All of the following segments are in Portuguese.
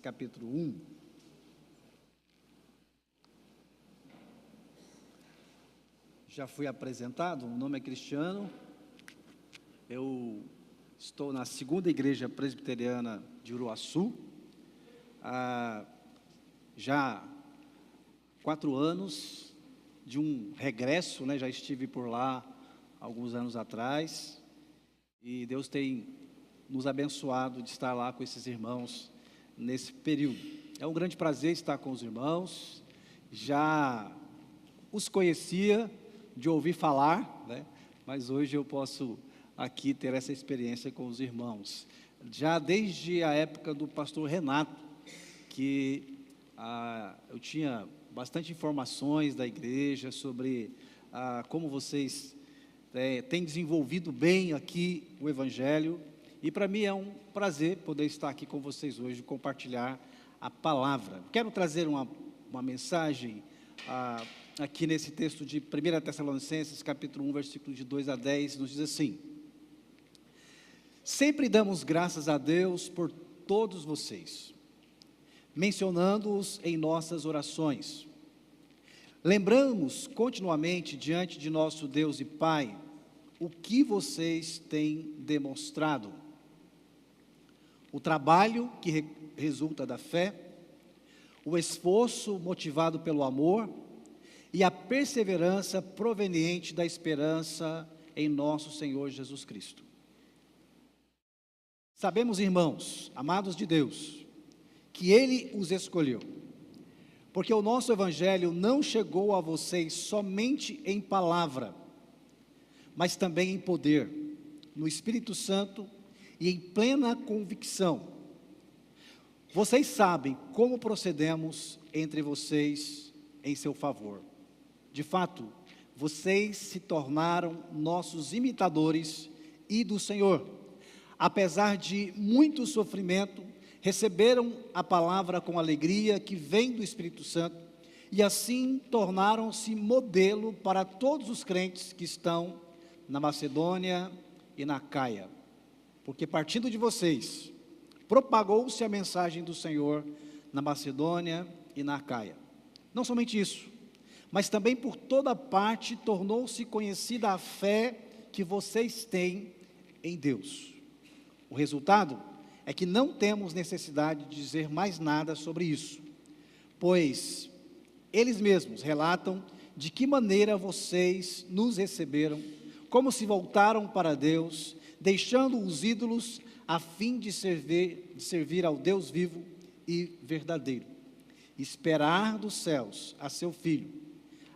Capítulo 1. Já fui apresentado, o nome é Cristiano, eu estou na segunda igreja presbiteriana de Uruaçu, há já 4 anos de um regresso, já estive por lá alguns anos atrás, e Deus tem nos abençoado de estar lá com esses irmãos nesse período. É um grande prazer estar com os irmãos, já os conhecia de ouvir falar, mas hoje eu posso aqui ter essa experiência com os irmãos. Já desde a época do pastor Renato, que eu tinha bastante informações da igreja sobre como vocês têm desenvolvido bem aqui o Evangelho, e para mim é um prazer poder estar aqui com vocês hoje, compartilhar a palavra. Quero trazer uma mensagem aqui nesse texto de 1 Tessalonicenses, capítulo 1, versículo de 2 a 10, nos diz assim: sempre damos graças a Deus por todos vocês, mencionando-os em nossas orações. Lembramos continuamente diante de nosso Deus e Pai o que vocês têm demonstrado, o trabalho que resulta da fé, o esforço motivado pelo amor e a perseverança proveniente da esperança em nosso Senhor Jesus Cristo. Sabemos, irmãos, amados de Deus, que Ele os escolheu, porque o nosso Evangelho não chegou a vocês somente em palavra, mas também em poder, no Espírito Santo e em plena convicção. Vocês sabem como procedemos entre vocês em seu favor. De fato, vocês se tornaram nossos imitadores e do Senhor. Apesar de muito sofrimento, receberam a palavra com alegria que vem do Espírito Santo, e assim tornaram-se modelo para todos os crentes que estão na Macedônia e na Acaia. Porque partindo de vocês, propagou-se a mensagem do Senhor na Macedônia e na Acaia. Não somente isso, mas também por toda parte tornou-se conhecida a fé que vocês têm em Deus. O resultado é que não temos necessidade de dizer mais nada sobre isso, pois eles mesmos relatam de que maneira vocês nos receberam, como se voltaram para Deus, deixando os ídolos a fim de servir ao Deus vivo e verdadeiro, esperar dos céus a seu Filho,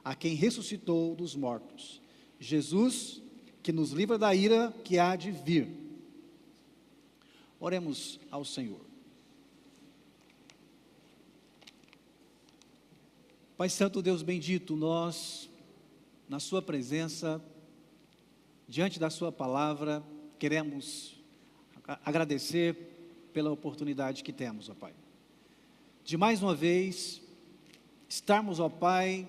a quem ressuscitou dos mortos, Jesus, que nos livra da ira que há de vir. Oremos ao Senhor. Pai Santo, Deus bendito, nós, na sua presença, diante da sua palavra, queremos agradecer pela oportunidade que temos, ó Pai, de mais uma vez estarmos, ó Pai,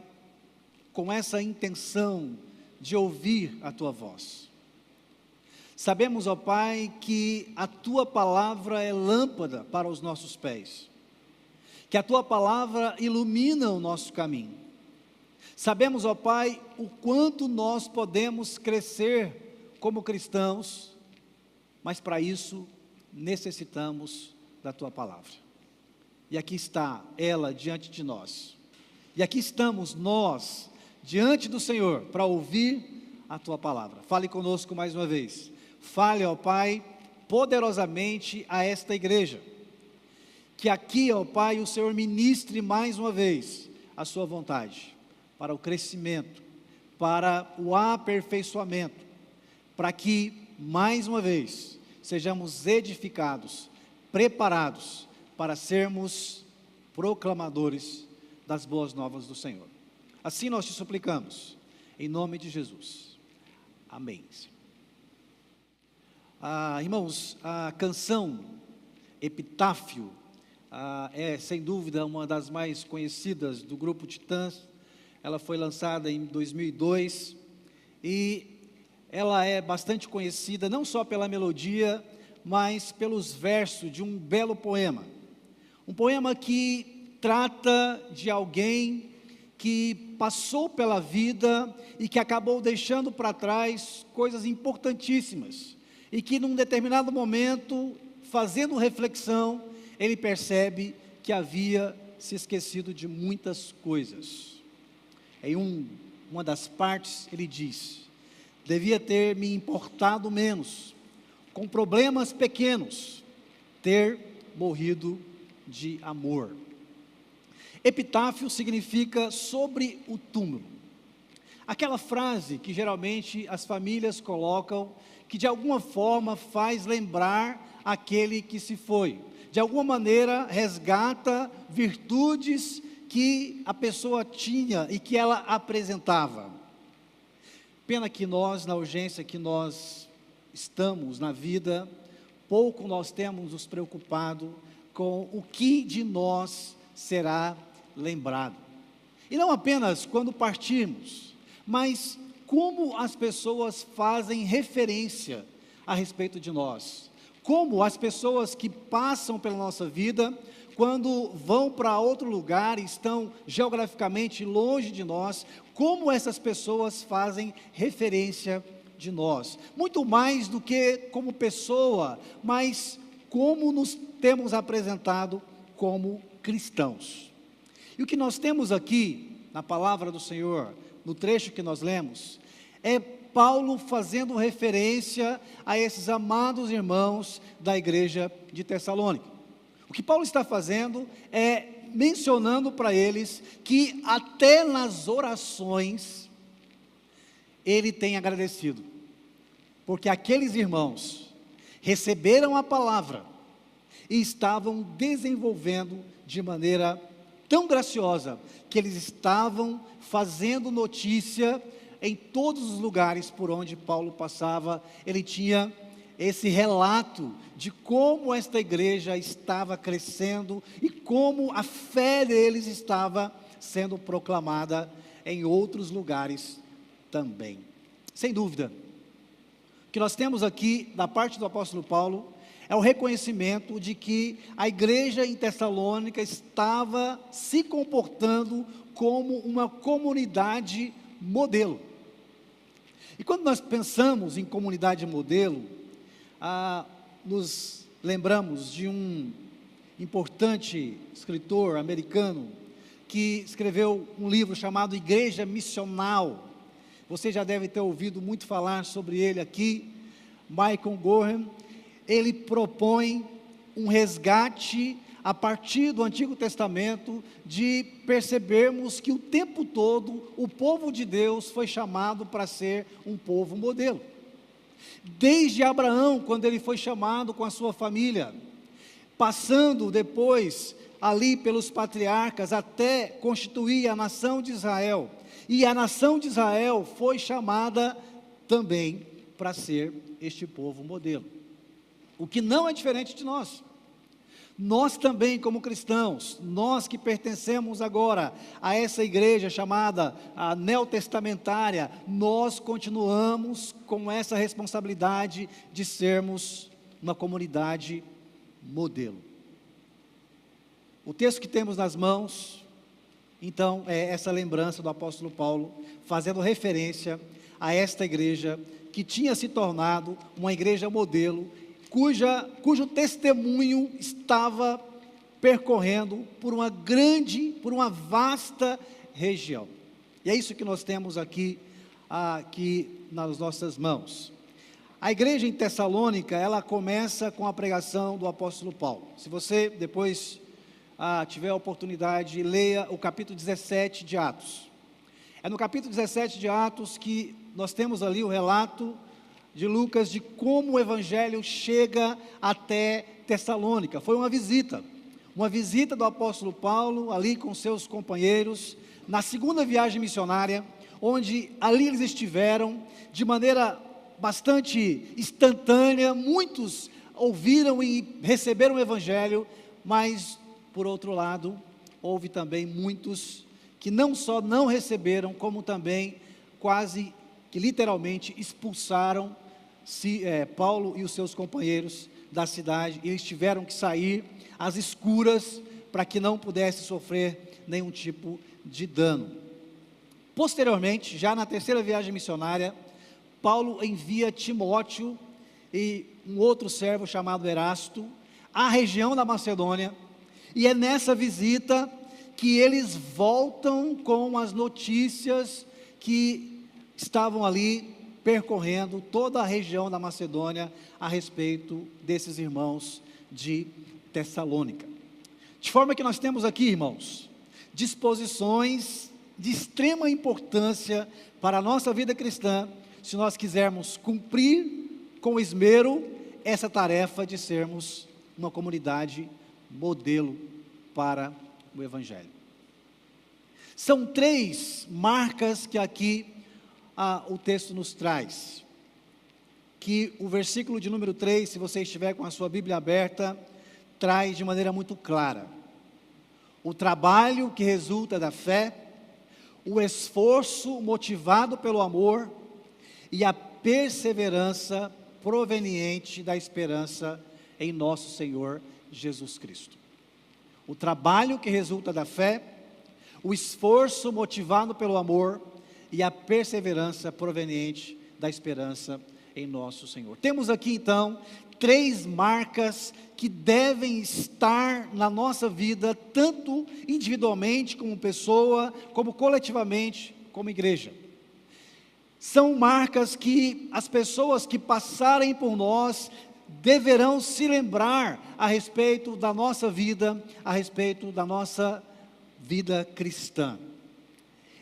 com essa intenção de ouvir a Tua voz. Sabemos, ó Pai, que a Tua palavra é lâmpada para os nossos pés, que a Tua palavra ilumina o nosso caminho. Sabemos, ó Pai, o quanto nós podemos crescer como cristãos, mas para isso necessitamos da Tua palavra. E aqui está ela diante de nós. E aqui estamos nós diante do Senhor para ouvir a Tua palavra. Fale conosco mais uma vez. Fale, ó Pai, poderosamente a esta igreja. Que aqui, ó Pai, o Senhor ministre mais uma vez a Sua vontade, para o crescimento, para o aperfeiçoamento, para que, mais uma vez, sejamos edificados, preparados para sermos proclamadores das boas novas do Senhor. Assim nós te suplicamos, em nome de Jesus. Amém. Irmãos, a canção Epitáfio é, sem dúvida, uma das mais conhecidas do grupo Titãs. Ela foi lançada em 2002 e ela é bastante conhecida não só pela melodia, mas pelos versos de um belo poema. Um poema que trata de alguém que passou pela vida e que acabou deixando para trás coisas importantíssimas. E que num determinado momento, fazendo reflexão, ele percebe que havia se esquecido de muitas coisas. Em uma das partes ele diz: devia ter me importado menos, com problemas pequenos, ter morrido de amor. Epitáfio significa sobre o túmulo. Aquela frase que geralmente as famílias colocam, que de alguma forma faz lembrar aquele que se foi. De alguma maneira resgata virtudes que a pessoa tinha e que ela apresentava. Pena que nós, na urgência que nós estamos na vida, pouco nós temos nos preocupado com o que de nós será lembrado. E não apenas quando partirmos, mas como as pessoas fazem referência a respeito de nós. Como as pessoas que passam pela nossa vida, quando vão para outro lugar e estão geograficamente longe de nós, como essas pessoas fazem referência de nós. Muito mais do que como pessoa, mas como nos temos apresentado como cristãos. E o que nós temos aqui, na palavra do Senhor, no trecho que nós lemos, é Paulo fazendo referência a esses amados irmãos da igreja de Tessalônica. O que Paulo está fazendo é mencionando para eles que até nas orações ele tem agradecido, porque aqueles irmãos receberam a palavra e estavam desenvolvendo de maneira tão graciosa, que eles estavam fazendo notícia em todos os lugares por onde Paulo passava. Ele tinha esse relato de como esta igreja estava crescendo e como a fé deles estava sendo proclamada em outros lugares também. Sem dúvida, o que nós temos aqui da parte do apóstolo Paulo é o reconhecimento de que a igreja em Tessalônica estava se comportando como uma comunidade modelo. E quando nós pensamos em comunidade modelo, nos lembramos de um importante escritor americano que escreveu um livro chamado Igreja Missional. Você já deve ter ouvido muito falar sobre ele aqui, Michael Gorham. Ele propõe um resgate a partir do Antigo Testamento, de percebermos que o tempo todo o povo de Deus foi chamado para ser um povo modelo. Desde Abraão, quando ele foi chamado com a sua família, passando depois ali pelos patriarcas até constituir a nação de Israel, e a nação de Israel foi chamada também para ser este povo modelo. O que não é diferente de nós. Nós também, como cristãos, nós que pertencemos agora a essa igreja chamada a neotestamentária, nós continuamos com essa responsabilidade de sermos uma comunidade modelo. O texto que temos nas mãos, então, é essa lembrança do apóstolo Paulo, fazendo referência a esta igreja que tinha se tornado uma igreja modelo, cujo testemunho estava percorrendo por uma vasta região. E é isso que nós temos aqui nas nossas mãos. A igreja em Tessalônica, ela começa com a pregação do apóstolo Paulo. Se você depois tiver a oportunidade, leia o capítulo 17 de Atos. É no capítulo 17 de Atos que nós temos ali o relato de Lucas, de como o evangelho chega até Tessalônica. Foi uma visita do apóstolo Paulo, ali com seus companheiros, na segunda viagem missionária, onde ali eles estiveram, de maneira bastante instantânea, muitos ouviram e receberam o evangelho, mas, por outro lado, houve também muitos que não só não receberam, como também quase que literalmente expulsaram Paulo e os seus companheiros da cidade. Eles tiveram que sair às escuras para que não pudesse sofrer nenhum tipo de dano. Posteriormente, já na terceira viagem missionária, Paulo envia Timóteo e um outro servo chamado Erasto à região da Macedônia, e é nessa visita que eles voltam com as notícias que estavam ali percorrendo toda a região da Macedônia a respeito desses irmãos de Tessalônica. De forma que nós temos aqui, irmãos, disposições de extrema importância para a nossa vida cristã, se nós quisermos cumprir com esmero essa tarefa de sermos uma comunidade modelo para o Evangelho. São 3 marcas que aqui o texto nos traz, que o versículo de número 3, se você estiver com a sua Bíblia aberta, traz de maneira muito clara: o trabalho que resulta da fé, o esforço motivado pelo amor e a perseverança proveniente da esperança em nosso Senhor Jesus Cristo. O trabalho que resulta da fé, o esforço motivado pelo amor e a perseverança proveniente da esperança em nosso Senhor. Temos aqui então 3 marcas que devem estar na nossa vida, tanto individualmente como pessoa, como coletivamente, como igreja. São marcas que as pessoas que passarem por nós deverão se lembrar a respeito da nossa vida, a respeito da nossa vida cristã.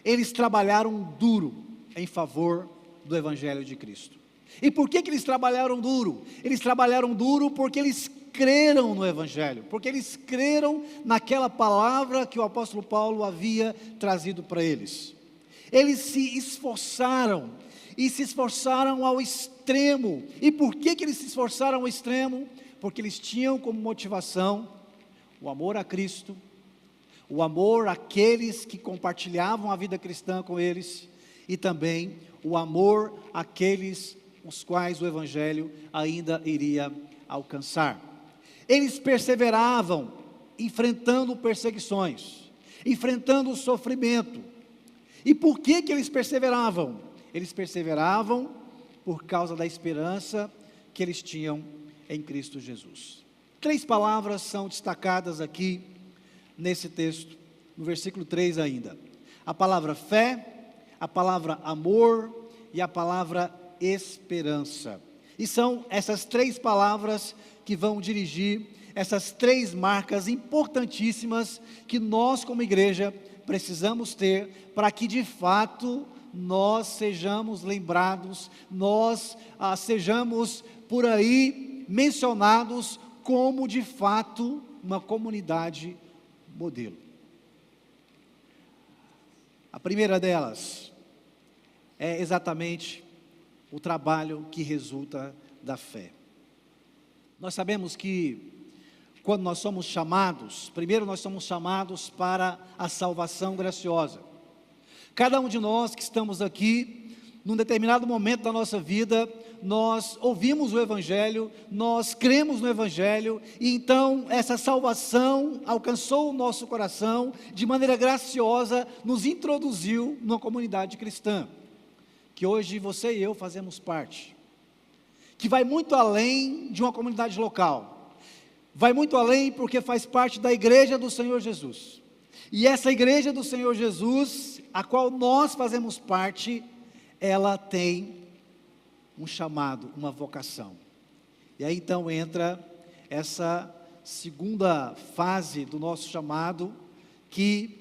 Eles trabalharam duro em favor do Evangelho de Cristo. E por que eles trabalharam duro? Eles trabalharam duro porque eles creram no Evangelho, porque eles creram naquela palavra que o apóstolo Paulo havia trazido para eles. Eles se esforçaram, e se esforçaram ao extremo. E por que eles se esforçaram ao extremo? Porque eles tinham como motivação o amor a Cristo, o amor àqueles que compartilhavam a vida cristã com eles, e também o amor àqueles os quais o Evangelho ainda iria alcançar. Eles perseveravam, enfrentando perseguições, enfrentando o sofrimento. E por que eles perseveravam? Eles perseveravam por causa da esperança que eles tinham em Cristo Jesus. 3 palavras são destacadas aqui nesse texto, no versículo 3 ainda: a palavra fé, a palavra amor e a palavra esperança. E são essas 3 palavras que vão dirigir essas 3 marcas importantíssimas que nós como igreja precisamos ter para que de fato nós sejamos lembrados, nós sejamos por aí mencionados como de fato uma comunidade modelo. A primeira delas é exatamente o trabalho que resulta da fé. Nós sabemos que quando nós somos chamados, primeiro nós somos chamados para a salvação graciosa. Cada um de nós que estamos aqui, num determinado momento da nossa vida, nós ouvimos o Evangelho, nós cremos no Evangelho, e então essa salvação alcançou o nosso coração, de maneira graciosa, nos introduziu numa comunidade cristã, que hoje você e eu fazemos parte, que vai muito além de uma comunidade local, vai muito além porque faz parte da igreja do Senhor Jesus, e essa igreja do Senhor Jesus, a qual nós fazemos parte, ela tem um chamado, uma vocação. E aí então entra essa segunda fase do nosso chamado, que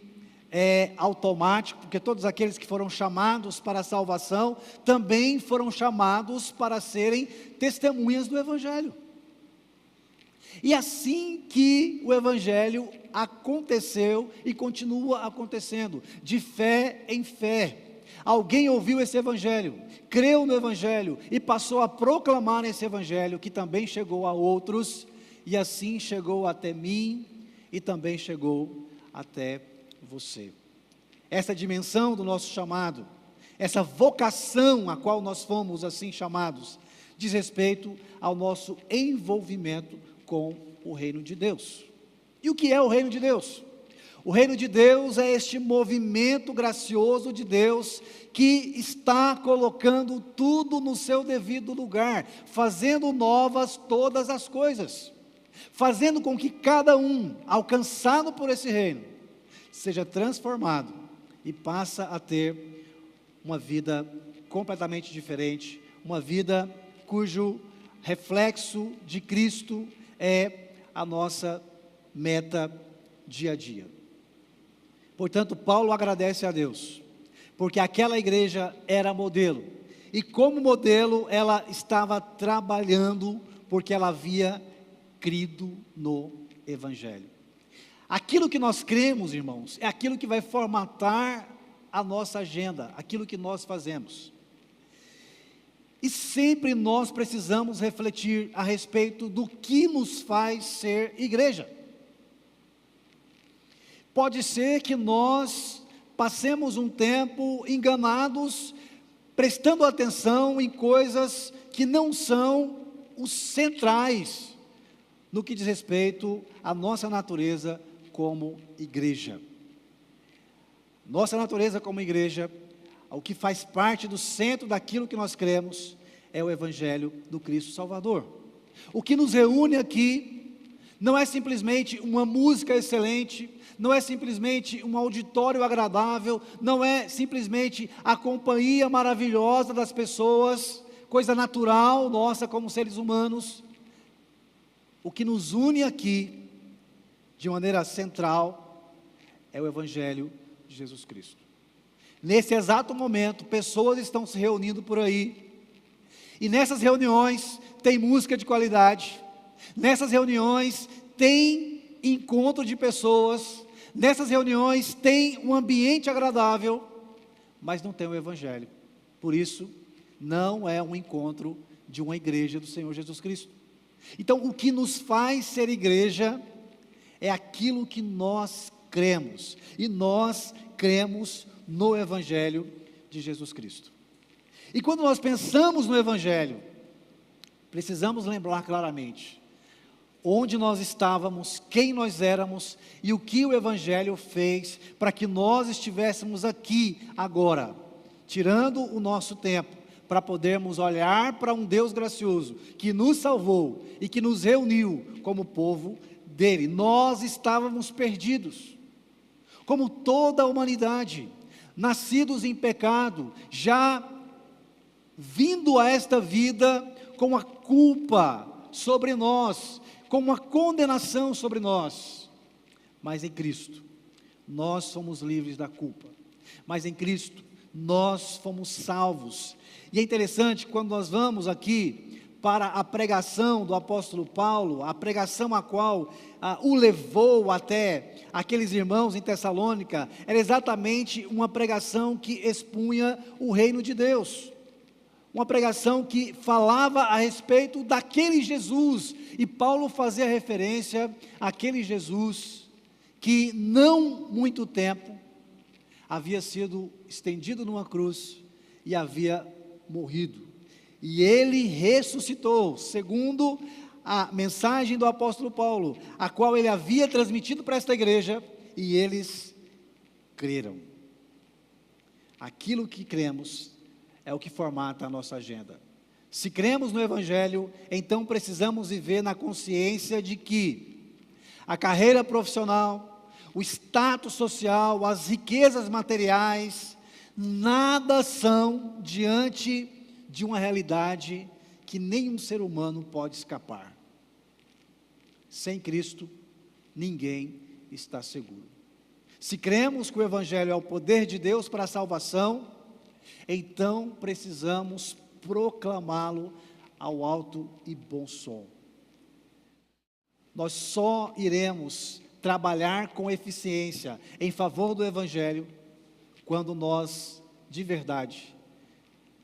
é automático, porque todos aqueles que foram chamados para a salvação, também foram chamados para serem testemunhas do Evangelho. E assim que o Evangelho aconteceu e continua acontecendo, de fé em fé. Alguém ouviu esse Evangelho, creu no Evangelho e passou a proclamar esse Evangelho, que também chegou a outros, e assim chegou até mim e também chegou até você. Essa dimensão do nosso chamado, essa vocação a qual nós fomos assim chamados, diz respeito ao nosso envolvimento com o reino de Deus. E o que é o reino de Deus? O reino de Deus é este movimento gracioso de Deus que está colocando tudo no seu devido lugar, fazendo novas todas as coisas, fazendo com que cada um, alcançado por esse reino, seja transformado e passa a ter uma vida completamente diferente, uma vida cujo reflexo de Cristo é a nossa meta dia a dia. Portanto, Paulo agradece a Deus, porque aquela igreja era modelo, e como modelo ela estava trabalhando, porque ela havia crido no Evangelho. Aquilo que nós cremos, irmãos, é aquilo que vai formatar a nossa agenda, aquilo que nós fazemos. E sempre nós precisamos refletir a respeito do que nos faz ser igreja. Pode ser que nós passemos um tempo enganados, prestando atenção em coisas que não são os centrais no que diz respeito à nossa natureza como igreja. Nossa natureza como igreja, o que faz parte do centro daquilo que nós cremos, é o Evangelho do Cristo Salvador. O que nos reúne aqui não é simplesmente uma música excelente, não é simplesmente um auditório agradável, não é simplesmente a companhia maravilhosa das pessoas, coisa natural nossa como seres humanos. O que nos une aqui, de maneira central, é o Evangelho de Jesus Cristo. Nesse exato momento, pessoas estão se reunindo por aí, e nessas reuniões tem música de qualidade, nessas reuniões tem encontro de pessoas, nessas reuniões tem um ambiente agradável, mas não tem o Evangelho. Por isso, não é um encontro de uma igreja do Senhor Jesus Cristo. Então, o que nos faz ser igreja é aquilo que nós cremos, e nós cremos no Evangelho de Jesus Cristo. E quando nós pensamos no Evangelho, precisamos lembrar claramente onde nós estávamos, quem nós éramos e o que o Evangelho fez para que nós estivéssemos aqui agora, tirando o nosso tempo para podermos olhar para um Deus gracioso que nos salvou e que nos reuniu como povo dele. Nós estávamos perdidos, como toda a humanidade, nascidos em pecado, já vindo a esta vida com a culpa sobre nós, com uma condenação sobre nós. Mas em Cristo, nós somos livres da culpa. Mas em Cristo, nós fomos salvos. E é interessante, quando nós vamos aqui para a pregação do apóstolo Paulo, a pregação a qual o levou até aqueles irmãos em Tessalônica, era exatamente uma pregação que expunha o reino de Deus. Uma pregação que falava a respeito daquele Jesus, e Paulo fazia referência àquele Jesus que não muito tempo havia sido estendido numa cruz e havia morrido, e ele ressuscitou, segundo a mensagem do apóstolo Paulo, a qual ele havia transmitido para esta igreja, e eles creram. Aquilo que cremos é o que formata a nossa agenda. Se cremos no Evangelho, então precisamos viver na consciência de que a carreira profissional, o status social, as riquezas materiais, nada são diante de uma realidade que nenhum ser humano pode escapar. Sem Cristo, ninguém está seguro. Se cremos que o Evangelho é o poder de Deus para a salvação, então precisamos proclamá-lo ao alto e bom som. Nós só iremos trabalhar com eficiência em favor do Evangelho quando nós, de verdade,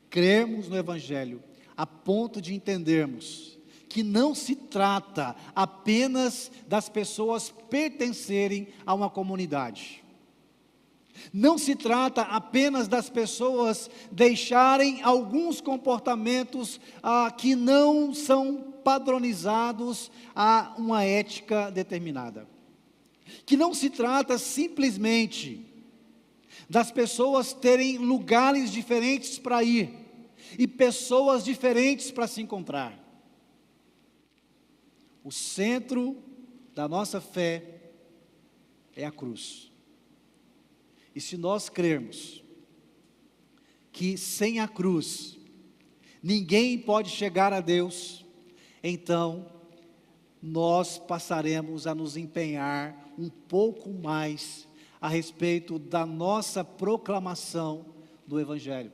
crermos no Evangelho a ponto de entendermos que não se trata apenas das pessoas pertencerem a uma comunidade. Não se trata apenas das pessoas deixarem alguns comportamentos que não são padronizados a uma ética determinada. que não se trata simplesmente das pessoas terem lugares diferentes para ir e pessoas diferentes para se encontrar. O centro da nossa fé é a cruz. E se nós crermos que sem a cruz ninguém pode chegar a Deus, então nós passaremos a nos empenhar um pouco mais a respeito da nossa proclamação do Evangelho.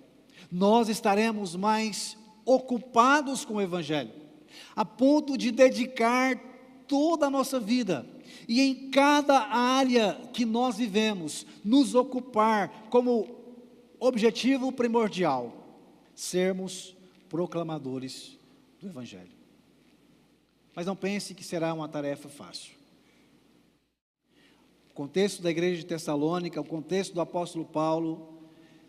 Nós estaremos mais ocupados com o Evangelho, a ponto de dedicar toda a nossa vida, e em cada área que nós vivemos, nos ocupar como objetivo primordial, sermos proclamadores do Evangelho. Mas não pense que será uma tarefa fácil. O contexto da igreja de Tessalônica, o contexto do apóstolo Paulo,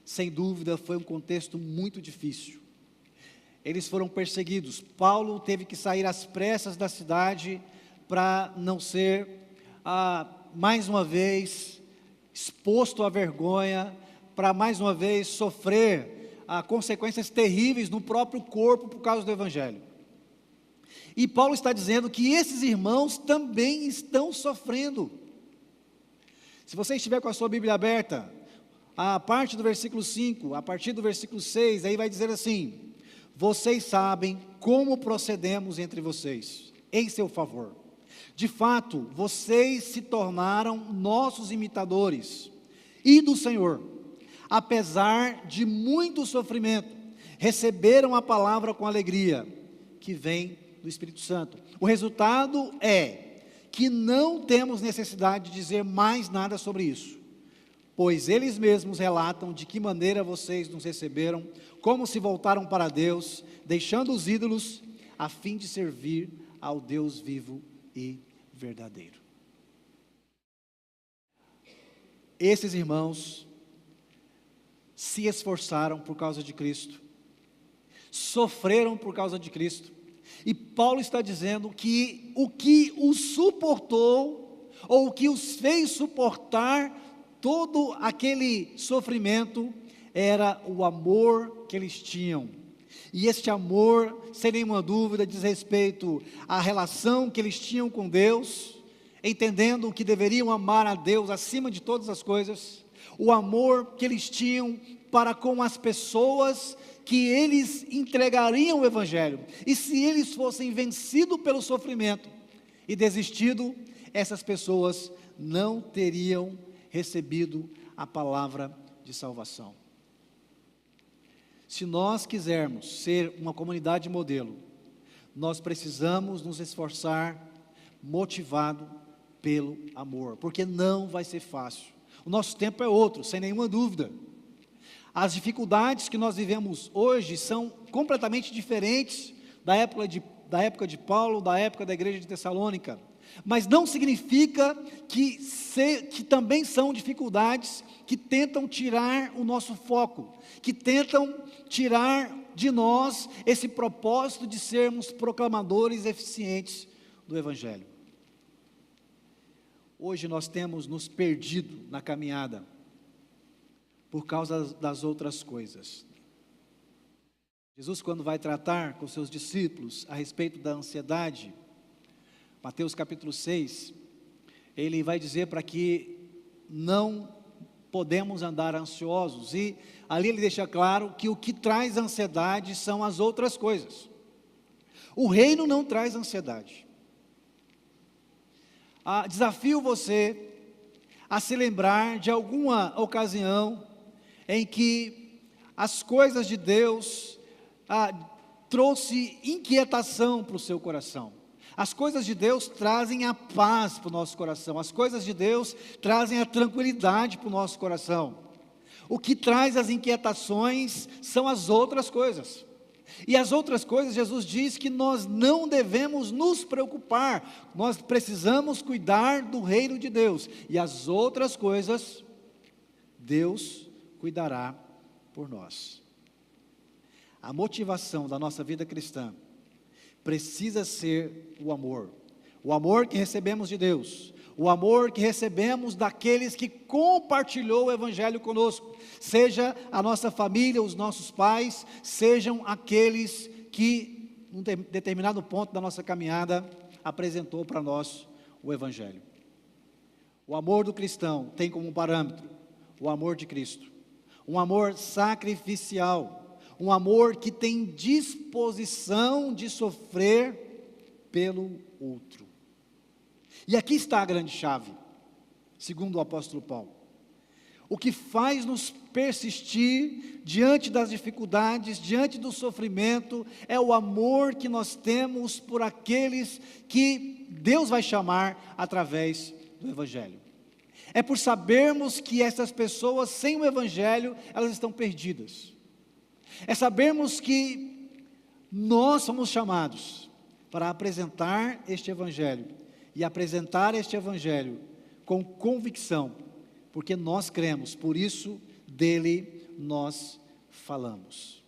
sem dúvida foi um contexto muito difícil. Eles foram perseguidos. Paulo teve que sair às pressas da cidade para não ser, mais uma vez, exposto à vergonha, para mais uma vez sofrer consequências terríveis no próprio corpo por causa do Evangelho. E Paulo está dizendo que esses irmãos também estão sofrendo. Se você estiver com a sua Bíblia aberta, a parte do versículo 5, a partir do versículo 6, aí vai dizer assim: vocês sabem como procedemos entre vocês, em seu favor. De fato, vocês se tornaram nossos imitadores e do Senhor. Apesar de muito sofrimento, receberam a palavra com alegria, que vem do Espírito Santo. O resultado é que não temos necessidade de dizer mais nada sobre isso, pois eles mesmos relatam de que maneira vocês nos receberam, como se voltaram para Deus, deixando os ídolos, a fim de servir ao Deus vivo e verdadeiro. Esses irmãos se esforçaram por causa de Cristo, sofreram por causa de Cristo, e Paulo está dizendo que o que os suportou, ou o que os fez suportar todo aquele sofrimento, era o amor que eles tinham. E este amor, sem nenhuma dúvida, diz respeito à relação que eles tinham com Deus, entendendo que deveriam amar a Deus acima de todas as coisas, o amor que eles tinham para com as pessoas que eles entregariam o Evangelho, e se eles fossem vencidos pelo sofrimento e desistido, essas pessoas não teriam recebido a palavra de salvação. Se nós quisermos ser uma comunidade modelo, nós precisamos nos esforçar motivado pelo amor, porque não vai ser fácil. O nosso tempo é outro, sem nenhuma dúvida. As dificuldades que nós vivemos hoje são completamente diferentes da época de Paulo, da época da igreja de Tessalônica. Mas não significa que também são dificuldades que tentam tirar o nosso foco, que tentam tirar de nós esse propósito de sermos proclamadores eficientes do Evangelho. Hoje nós temos nos perdido na caminhada por causa das outras coisas. Jesus, quando vai tratar com seus discípulos a respeito da ansiedade, Mateus capítulo 6, ele vai dizer para que não podemos andar ansiosos, e ali ele deixa claro que o que traz ansiedade são as outras coisas. O reino não traz ansiedade. Desafio você a se lembrar de alguma ocasião em que as coisas de Deus trouxe inquietação para o seu coração. As coisas de Deus trazem a paz para o nosso coração, as coisas de Deus trazem a tranquilidade para o nosso coração. O que traz as inquietações são as outras coisas. E as outras coisas, Jesus diz que nós não devemos nos preocupar, nós precisamos cuidar do reino de Deus, e as outras coisas, Deus cuidará por nós. A motivação da nossa vida cristã precisa ser o amor que recebemos de Deus, o amor que recebemos daqueles que compartilhou o Evangelho conosco, seja a nossa família, os nossos pais, sejam aqueles que, em um determinado ponto da nossa caminhada, apresentou para nós o Evangelho. O amor do cristão tem como parâmetro o amor de Cristo, um amor sacrificial, um amor que tem disposição de sofrer pelo outro. E aqui está a grande chave, segundo o apóstolo Paulo. O que faz nos persistir diante das dificuldades, diante do sofrimento, é o amor que nós temos por aqueles que Deus vai chamar através do Evangelho. É por sabermos que essas pessoas sem o Evangelho, elas estão perdidas. É sabermos que nós somos chamados para apresentar este Evangelho, e apresentar este Evangelho com convicção, porque nós cremos, por isso dele nós falamos.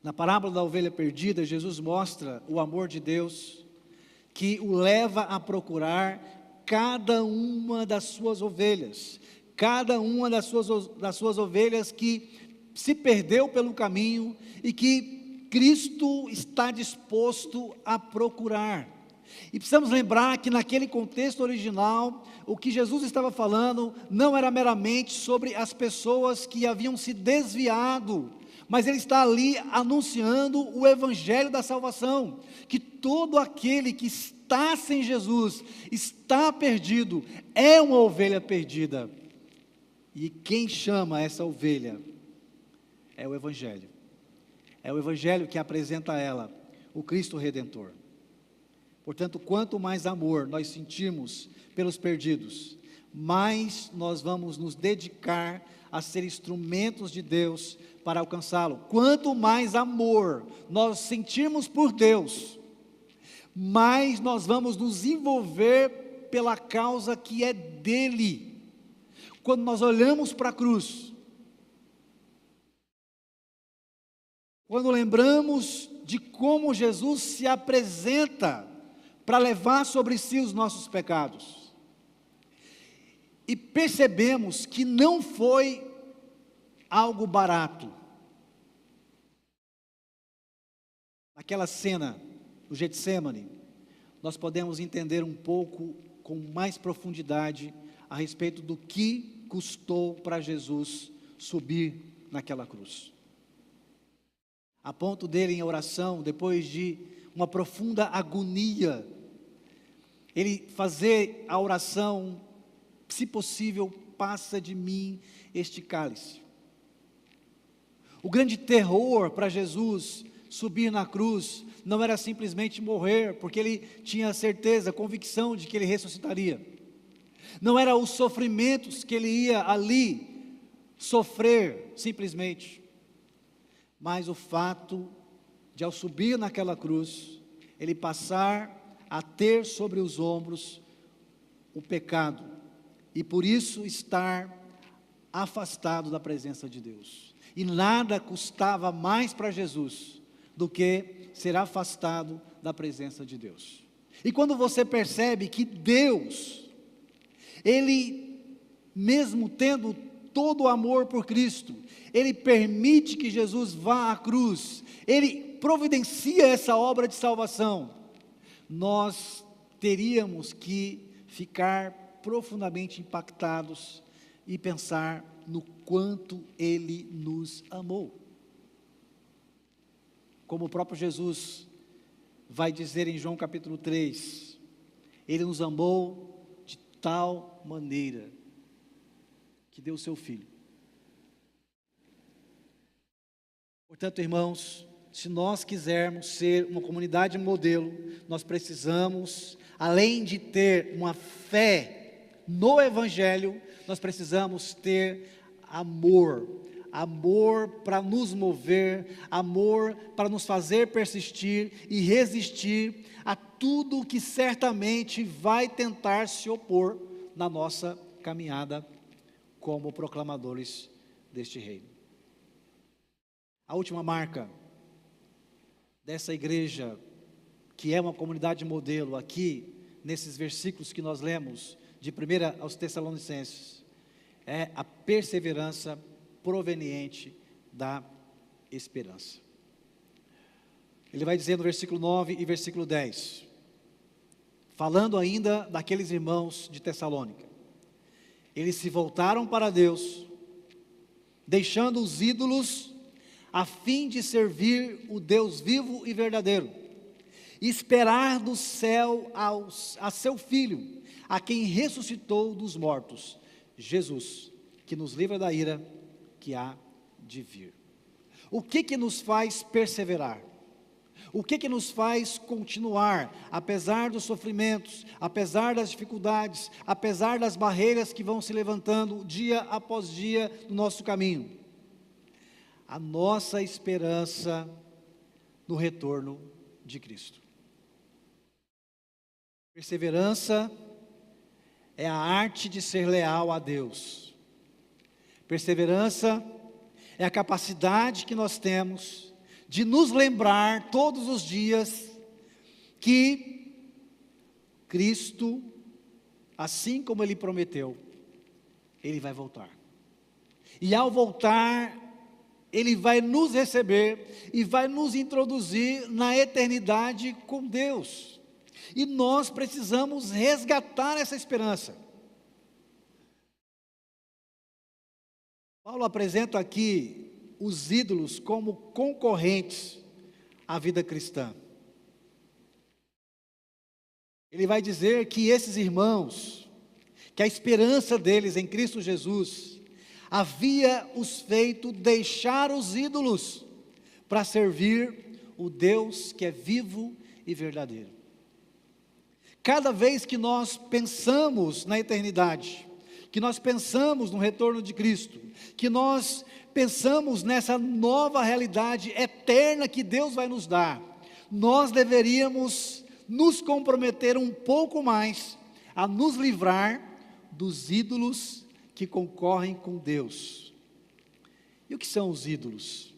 Na parábola da ovelha perdida, Jesus mostra o amor de Deus, que o leva a procurar cada uma das suas ovelhas, cada uma das suas ovelhas que se perdeu pelo caminho e que Cristo está disposto a procurar. E precisamos lembrar que naquele contexto original, o que Jesus estava falando não era meramente sobre as pessoas que haviam se desviado, mas ele está ali anunciando o Evangelho da salvação, que todo aquele que está sem Jesus, está perdido, é uma ovelha perdida. E quem chama essa ovelha é o Evangelho. É o Evangelho que apresenta a ela o Cristo Redentor. Portanto, quanto mais amor nós sentimos pelos perdidos, mais nós vamos nos dedicar a ser instrumentos de Deus para alcançá-lo. Quanto mais amor nós sentirmos por Deus, mais nós vamos nos envolver pela causa que é dele. Quando nós olhamos para a cruz, quando lembramos de como Jesus se apresenta para levar sobre si os nossos pecados, e percebemos que não foi algo barato. Naquela cena do Getsêmani, nós podemos entender um pouco com mais profundidade a respeito do que custou para Jesus subir naquela cruz. A ponto dele, em oração, depois de uma profunda agonia, ele fazer a oração: se possível, passa de mim este cálice. O grande terror para Jesus subir na cruz não era simplesmente morrer, porque ele tinha certeza, convicção de que ele ressuscitaria. Não era os sofrimentos que ele ia ali sofrer simplesmente, mas o fato de, ao subir naquela cruz, ele passar a ter sobre os ombros o pecado, e por isso estar afastado da presença de Deus. E nada custava mais para Jesus do que ser afastado da presença de Deus. E quando você percebe que Deus, ele, mesmo tendo todo o amor por Cristo, ele permite que Jesus vá à cruz, ele providencia essa obra de salvação, nós teríamos que ficar profundamente impactados e pensar no quanto ele nos amou. Como o próprio Jesus vai dizer em João capítulo 3, ele nos amou de tal maneira que deu o seu Filho. Portanto, irmãos, se nós quisermos ser uma comunidade modelo, nós precisamos, além de ter uma fé no Evangelho, nós precisamos ter amor. Amor para nos mover, amor para nos fazer persistir e resistir a tudo que certamente vai tentar se opor na nossa caminhada como proclamadores deste reino. A última marca dessa igreja, que é uma comunidade modelo aqui nesses versículos que nós lemos, de 1 aos Tessalonicenses, é a perseverança proveniente da esperança. Ele vai dizer no versículo 9 e versículo 10, falando ainda daqueles irmãos de Tessalônica: eles se voltaram para Deus, deixando os ídolos, a fim de servir o Deus vivo e verdadeiro, e esperar do céu a seu Filho, a quem ressuscitou dos mortos, Jesus, que nos livra da ira que há de vir. O que nos faz perseverar? O que nos faz continuar, apesar dos sofrimentos, apesar das dificuldades, apesar das barreiras que vão se levantando dia após dia no nosso caminho? A nossa esperança no retorno de Cristo. Perseverança é a arte de ser leal a Deus. Perseverança é a capacidade que nós temos de nos lembrar todos os dias que Cristo, assim como Ele prometeu, Ele vai voltar. E ao voltar, Ele vai nos receber e vai nos introduzir na eternidade com Deus. E nós precisamos resgatar essa esperança. Paulo apresenta aqui os ídolos como concorrentes à vida cristã. Ele vai dizer que esses irmãos, que a esperança deles em Cristo Jesus, havia os feito deixar os ídolos para servir o Deus que é vivo e verdadeiro. Cada vez que nós pensamos na eternidade, que nós pensamos no retorno de Cristo, que nós pensamos nessa nova realidade eterna que Deus vai nos dar, nós deveríamos nos comprometer um pouco mais a nos livrar dos ídolos que concorrem com Deus. E o que são os ídolos?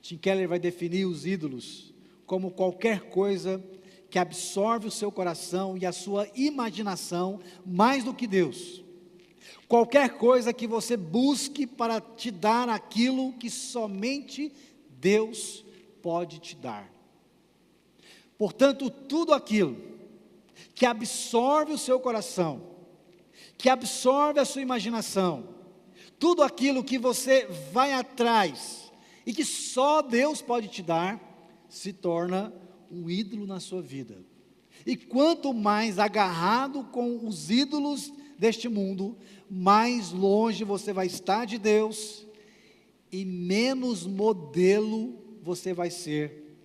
Tim Keller vai definir os ídolos como qualquer coisa que absorve o seu coração e a sua imaginação mais do que Deus. Qualquer coisa que você busque para te dar aquilo que somente Deus pode te dar. Portanto, tudo aquilo que absorve o seu coração, que absorve a sua imaginação, tudo aquilo que você vai atrás e que só Deus pode te dar, se torna um ídolo na sua vida. E quanto mais agarrado com os ídolos deste mundo, mais longe você vai estar de Deus e menos modelo você vai ser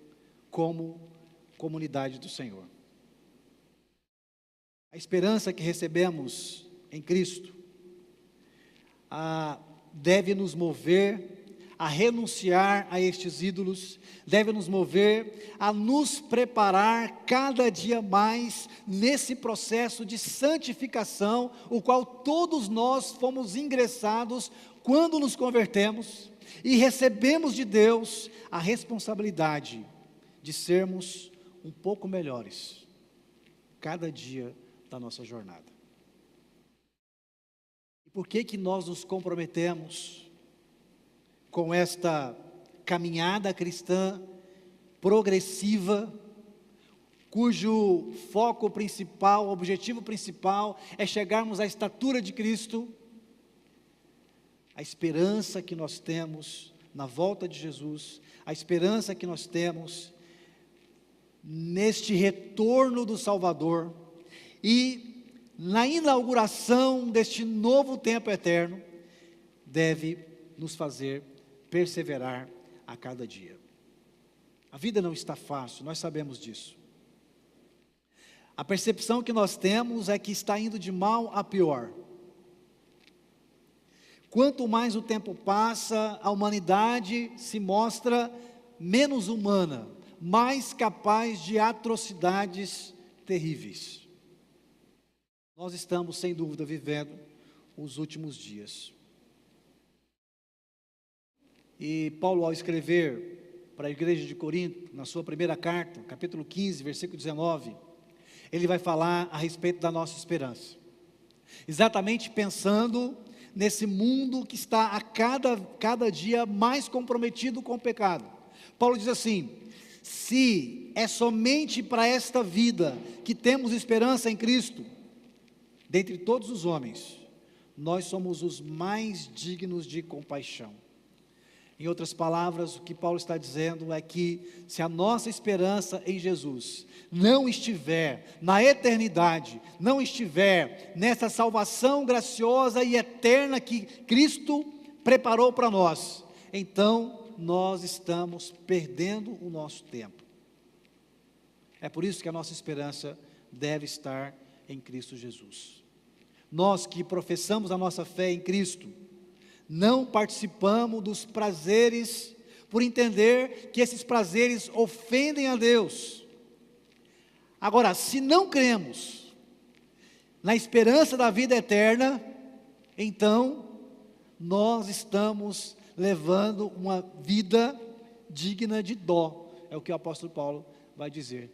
como comunidade do Senhor. A esperança que recebemos em Cristo deve nos mover a renunciar a estes ídolos, deve nos mover a nos preparar cada dia mais nesse processo de santificação, o qual todos nós fomos ingressados quando nos convertemos e recebemos de Deus a responsabilidade de sermos um pouco melhores cada dia da nossa jornada. E por que nós nos comprometemos com esta caminhada cristã progressiva, cujo foco principal, objetivo principal é chegarmos à estatura de Cristo? A esperança que nós temos na volta de Jesus, a esperança que nós temos neste retorno do Salvador e na inauguração deste novo tempo eterno, deve nos fazer perseverar a cada dia. A vida não está fácil, nós sabemos disso. A percepção que nós temos é que está indo de mal a pior. Quanto mais o tempo passa, a humanidade se mostra menos humana, mais capaz de atrocidades terríveis. Nós estamos, sem dúvida, vivendo os últimos dias. E Paulo, ao escrever para a igreja de Corinto, na sua primeira carta, capítulo 15, versículo 19, ele vai falar a respeito da nossa esperança. Exatamente pensando nesse mundo que está a cada dia mais comprometido com o pecado. Paulo diz assim: se é somente para esta vida que temos esperança em Cristo, dentre todos os homens, nós somos os mais dignos de compaixão. Em outras palavras, o que Paulo está dizendo é que se a nossa esperança em Jesus não estiver na eternidade, não estiver nessa salvação graciosa e eterna que Cristo preparou para nós, então nós estamos perdendo o nosso tempo. É por isso que a nossa esperança deve estar em Cristo Jesus. Nós que professamos a nossa fé em Cristo, não participamos dos prazeres, por entender que esses prazeres ofendem a Deus. Agora, se não cremos na esperança da vida eterna, então nós estamos levando uma vida digna de dó, é o que o apóstolo Paulo vai dizer.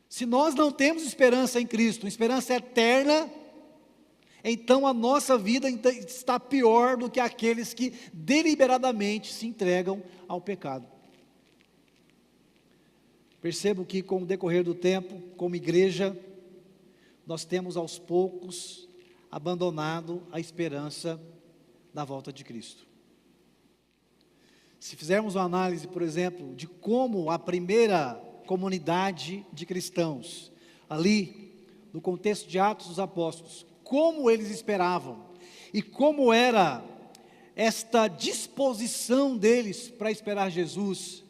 Se nós não temos esperança em Cristo, uma esperança eterna, então a nossa vida está pior do que aqueles que deliberadamente se entregam ao pecado. Percebo que com o decorrer do tempo, como igreja, nós temos aos poucos abandonado a esperança da volta de Cristo. Se fizermos uma análise, por exemplo, de como a primeira comunidade de cristãos, ali no contexto de Atos dos Apóstolos, como eles esperavam e como era esta disposição deles para esperar Jesus,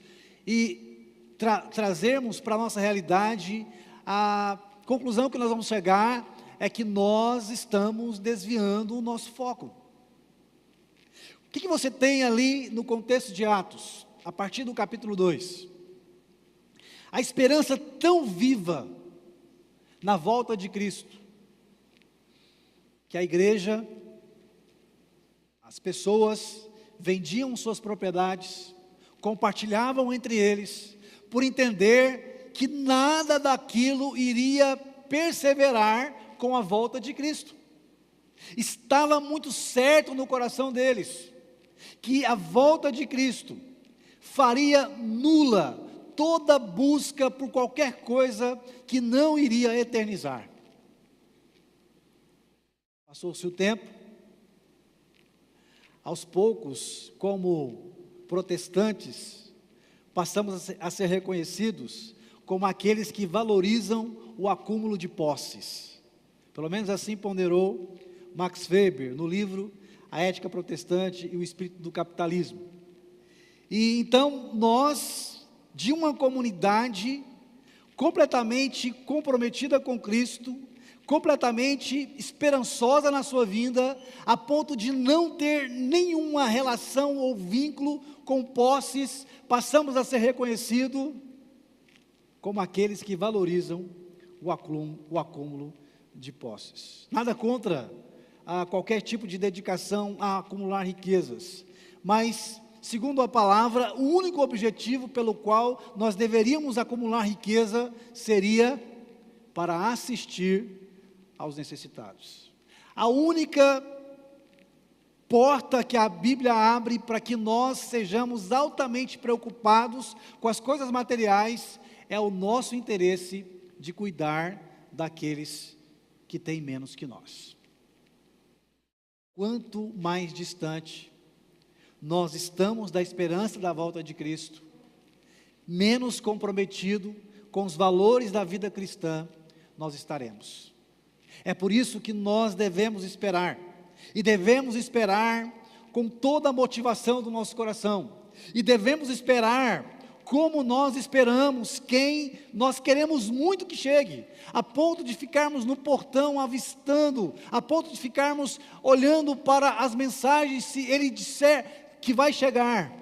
e trazermos para a nossa realidade, a conclusão que nós vamos chegar é que nós estamos desviando o nosso foco. O que você tem ali no contexto de Atos, a partir do capítulo 2? A esperança tão viva na volta de Cristo, que a igreja, as pessoas vendiam suas propriedades, compartilhavam entre eles, por entender que nada daquilo iria perseverar com a volta de Cristo. Estava muito certo no coração deles, que a volta de Cristo faria nula toda busca por qualquer coisa que não iria eternizar. Passou-se o tempo, aos poucos, como protestantes, passamos a ser reconhecidos como aqueles que valorizam o acúmulo de posses. Pelo menos assim ponderou Max Weber no livro A Ética Protestante e o Espírito do Capitalismo. E então nós, de uma comunidade completamente comprometida com Cristo, completamente esperançosa na sua vinda, a ponto de não ter nenhuma relação ou vínculo com posses, passamos a ser reconhecidos como aqueles que valorizam o acúmulo de posses. Nada contra qualquer tipo de dedicação a acumular riquezas, mas, segundo a palavra, o único objetivo pelo qual nós deveríamos acumular riqueza seria para assistir aos necessitados. A única porta que a Bíblia abre para que nós sejamos altamente preocupados com as coisas materiais é o nosso interesse de cuidar daqueles que têm menos que nós. Quanto mais distante nós estamos da esperança da volta de Cristo, menos comprometido com os valores da vida cristã nós estaremos. É por isso que nós devemos esperar, e devemos esperar com toda a motivação do nosso coração, e devemos esperar como nós esperamos quem nós queremos muito que chegue, a ponto de ficarmos no portão avistando, a ponto de ficarmos olhando para as mensagens, se ele disser que vai chegar.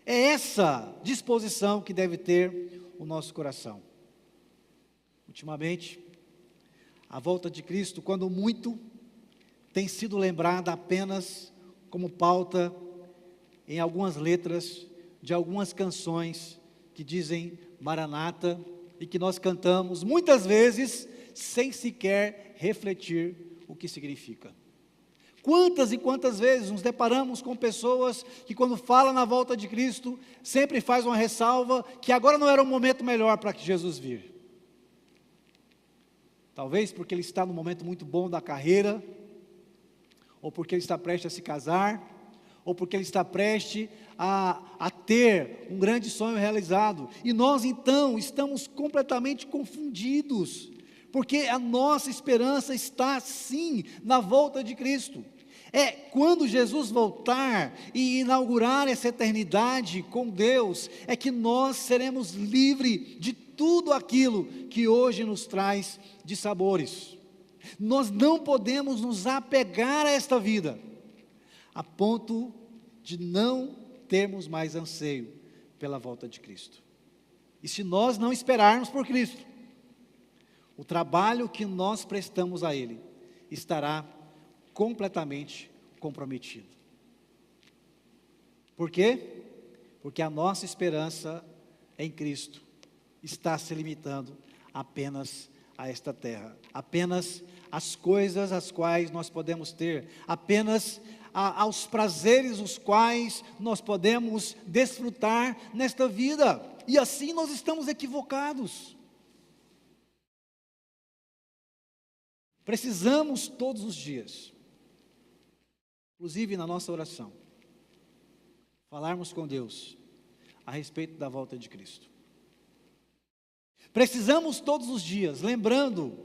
É essa disposição que deve ter o nosso coração. Ultimamente, a volta de Cristo, quando muito, tem sido lembrada apenas como pauta em algumas letras de algumas canções que dizem Maranata, e que nós cantamos muitas vezes sem sequer refletir o que significa. Quantas e quantas vezes nos deparamos com pessoas que, quando falam na volta de Cristo, sempre faz uma ressalva que agora não era o momento melhor para que Jesus vir. Talvez porque ele está num momento muito bom da carreira, ou porque ele está prestes a se casar, ou porque ele está prestes a ter um grande sonho realizado. E nós então estamos completamente confundidos, porque a nossa esperança está sim na volta de Cristo. É quando Jesus voltar e inaugurar essa eternidade com Deus, é que nós seremos livres de tudo aquilo que hoje nos traz de sabores. Nós não podemos nos apegar a esta vida, a ponto de não termos mais anseio pela volta de Cristo. E se nós não esperarmos por Cristo, o trabalho que nós prestamos a Ele estará completamente comprometido. Por quê? Porque a nossa esperança em Cristo está se limitando apenas a esta terra, apenas às coisas as quais nós podemos ter, apenas aos prazeres os quais nós podemos desfrutar nesta vida, e assim nós estamos equivocados. Precisamos todos os dias, inclusive na nossa oração, falarmos com Deus a respeito da volta de Cristo. Precisamos todos os dias, lembrando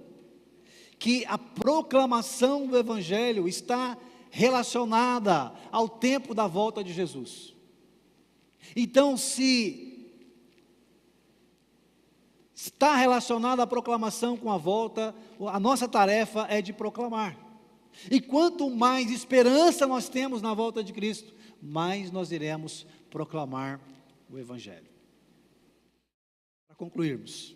que a proclamação do Evangelho está relacionada ao tempo da volta de Jesus. Então, se está relacionada a proclamação com a volta, a nossa tarefa é de proclamar. E quanto mais esperança nós temos na volta de Cristo, mais nós iremos proclamar o Evangelho. Para concluirmos,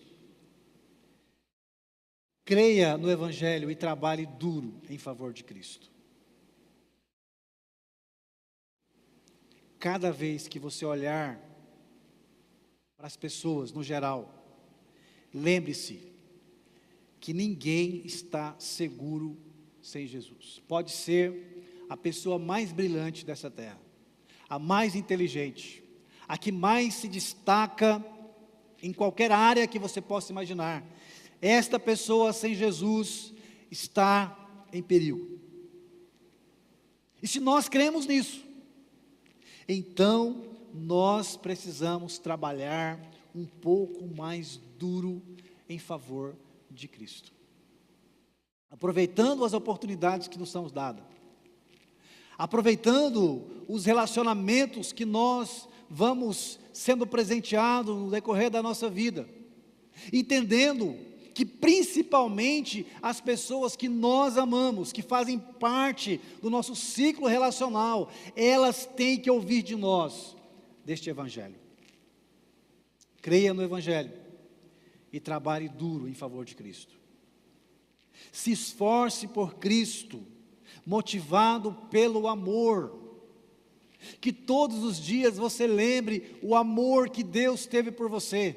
creia no Evangelho e trabalhe duro em favor de Cristo. Cada vez que você olhar para as pessoas no geral, lembre-se que ninguém está seguro sem Jesus. Pode ser a pessoa mais brilhante dessa terra, a mais inteligente, a que mais se destaca em qualquer área que você possa imaginar. Esta pessoa sem Jesus está em perigo. E se nós cremos nisso, então nós precisamos trabalhar um pouco mais duro em favor de Cristo, aproveitando as oportunidades que nos são dadas, aproveitando os relacionamentos que nós vamos sendo presenteados no decorrer da nossa vida, entendendo que principalmente as pessoas que nós amamos, que fazem parte do nosso ciclo relacional, elas têm que ouvir de nós deste Evangelho. Creia no Evangelho e trabalhe duro em favor de Cristo. Se esforce por Cristo, motivado pelo amor. Que todos os dias você lembre o amor que Deus teve por você,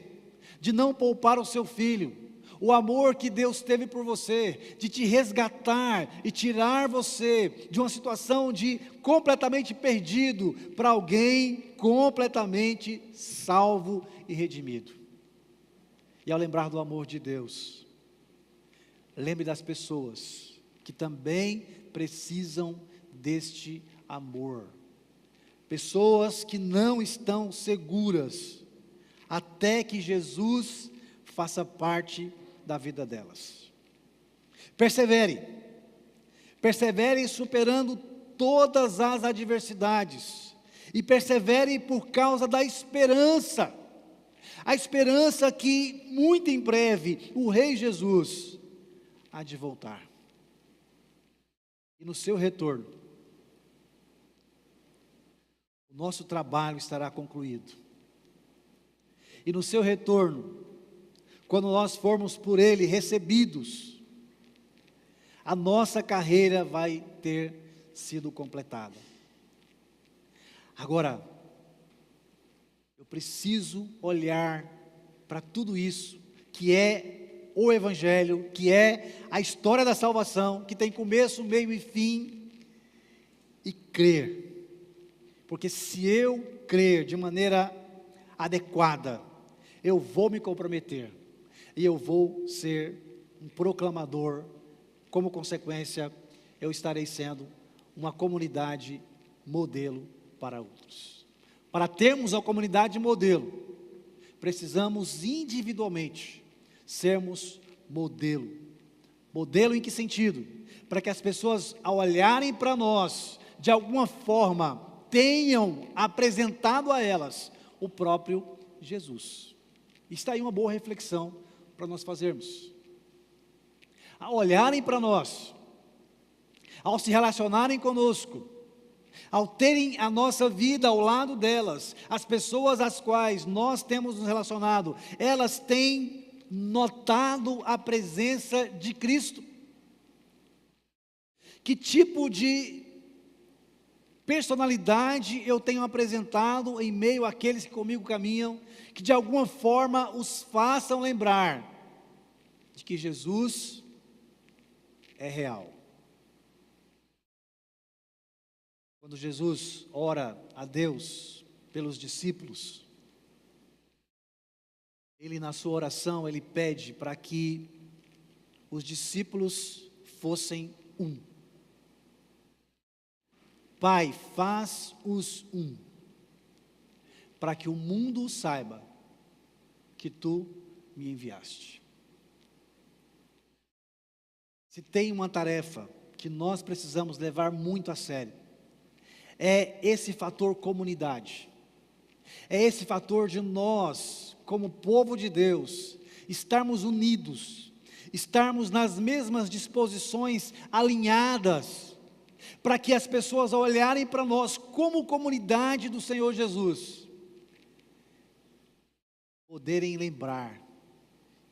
de não poupar o seu filho, o amor que Deus teve por você, de te resgatar e tirar você de uma situação de completamente perdido para alguém completamente salvo e redimido. E ao lembrar do amor de Deus, lembre das pessoas que também precisam deste amor. Pessoas que não estão seguras até que Jesus faça parte da vida delas. Persevere superando todas as adversidades, e persevere por causa da esperança, a esperança que muito em breve o Rei Jesus há de voltar, e no seu retorno, o nosso trabalho estará concluído, e no seu retorno, quando nós formos por Ele recebidos, a nossa carreira vai ter sido completada. Agora, eu preciso olhar para tudo isso que é o Evangelho, que é a história da salvação, que tem começo, meio e fim, e crer. Porque se eu crer de maneira adequada, eu vou me comprometer, e eu vou ser um proclamador. Como consequência, eu estarei sendo uma comunidade modelo para outros. Para termos a comunidade modelo, precisamos individualmente sermos modelo. Modelo em que sentido? Para que as pessoas, ao olharem para nós, de alguma forma, tenham apresentado a elas o próprio Jesus. Está aí uma boa reflexão para nós fazermos. Ao olharem para nós, ao se relacionarem conosco, ao terem a nossa vida ao lado delas, as pessoas às quais nós temos nos relacionado, elas têm notado a presença de Cristo. Que tipo de personalidade eu tenho apresentado em meio àqueles que comigo caminham, que de alguma forma os façam lembrar de que Jesus é real. Quando Jesus ora a Deus pelos discípulos, ele na sua oração, ele pede para que os discípulos fossem um. Pai, faz-os um, para que o mundo saiba que tu me enviaste. Se tem uma tarefa que nós precisamos levar muito a sério, é esse fator comunidade, é esse fator de nós, como povo de Deus, estarmos unidos, estarmos nas mesmas disposições, alinhadas, para que as pessoas, ao olharem para nós como comunidade do Senhor Jesus, poderem lembrar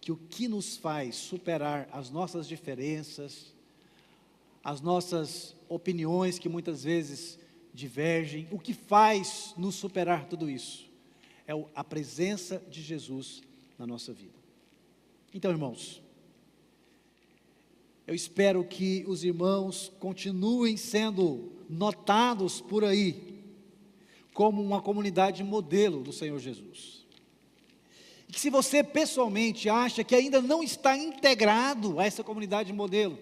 que o que nos faz superar as nossas diferenças, as nossas opiniões que muitas vezes divergem, o que faz nos superar tudo isso, é a presença de Jesus na nossa vida. Então, irmãos, eu espero que os irmãos continuem sendo notados por aí, como uma comunidade modelo do Senhor Jesus. E que se você pessoalmente acha que ainda não está integrado a essa comunidade modelo,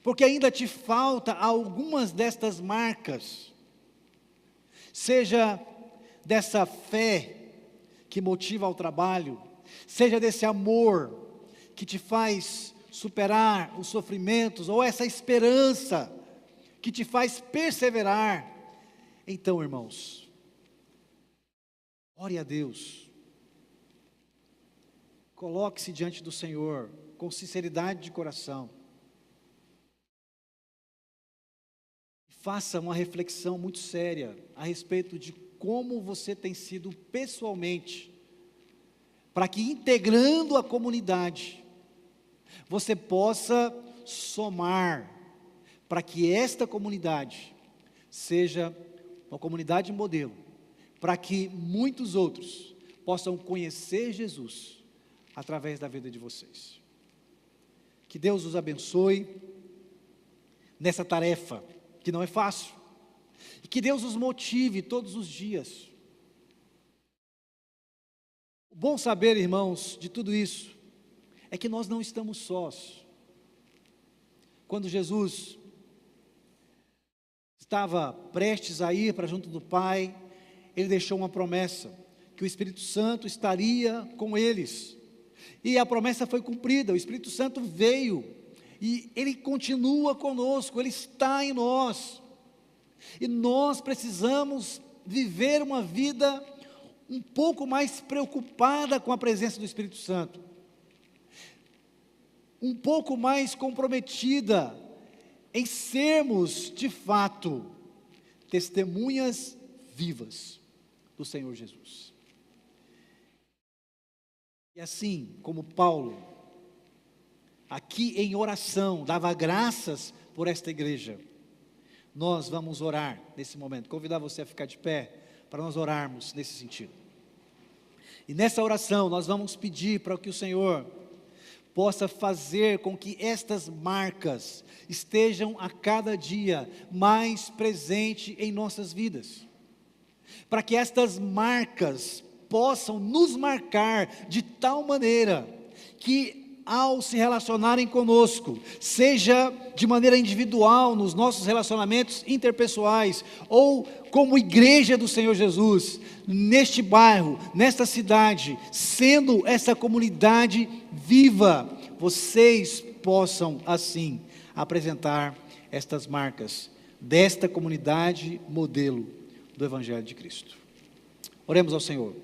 porque ainda te falta algumas destas marcas, seja dessa fé que motiva ao trabalho, seja desse amor que te faz superar os sofrimentos, ou essa esperança que te faz perseverar, então, irmãos, ore a Deus, coloque-se diante do Senhor com sinceridade de coração, faça uma reflexão muito séria a respeito de como você tem sido pessoalmente, para que integrando a comunidade, você possa somar, para que esta comunidade seja uma comunidade modelo, para que muitos outros possam conhecer Jesus através da vida de vocês. Que Deus os abençoe nessa tarefa, que não é fácil, e que Deus os motive todos os dias. O bom saber, irmãos, de tudo isso, é que nós não estamos sós. Quando Jesus estava prestes a ir para junto do Pai, Ele deixou uma promessa, que o Espírito Santo estaria com eles, e a promessa foi cumprida, o Espírito Santo veio, e Ele continua conosco, Ele está em nós, e nós precisamos viver uma vida um pouco mais preocupada com a presença do Espírito Santo, um pouco mais comprometida em sermos, de fato, testemunhas vivas do Senhor Jesus. E assim como Paulo, aqui em oração, dava graças por esta igreja, nós vamos orar nesse momento. Convidar você a ficar de pé, para nós orarmos nesse sentido. E nessa oração nós vamos pedir para que o Senhor possa fazer com que estas marcas estejam a cada dia mais presentes em nossas vidas. Para que estas marcas possam nos marcar de tal maneira que ao se relacionarem conosco, seja de maneira individual nos nossos relacionamentos interpessoais, ou como igreja do Senhor Jesus, neste bairro, nesta cidade, sendo essa comunidade viva, vocês possam assim apresentar estas marcas desta comunidade modelo do Evangelho de Cristo. Oremos ao Senhor.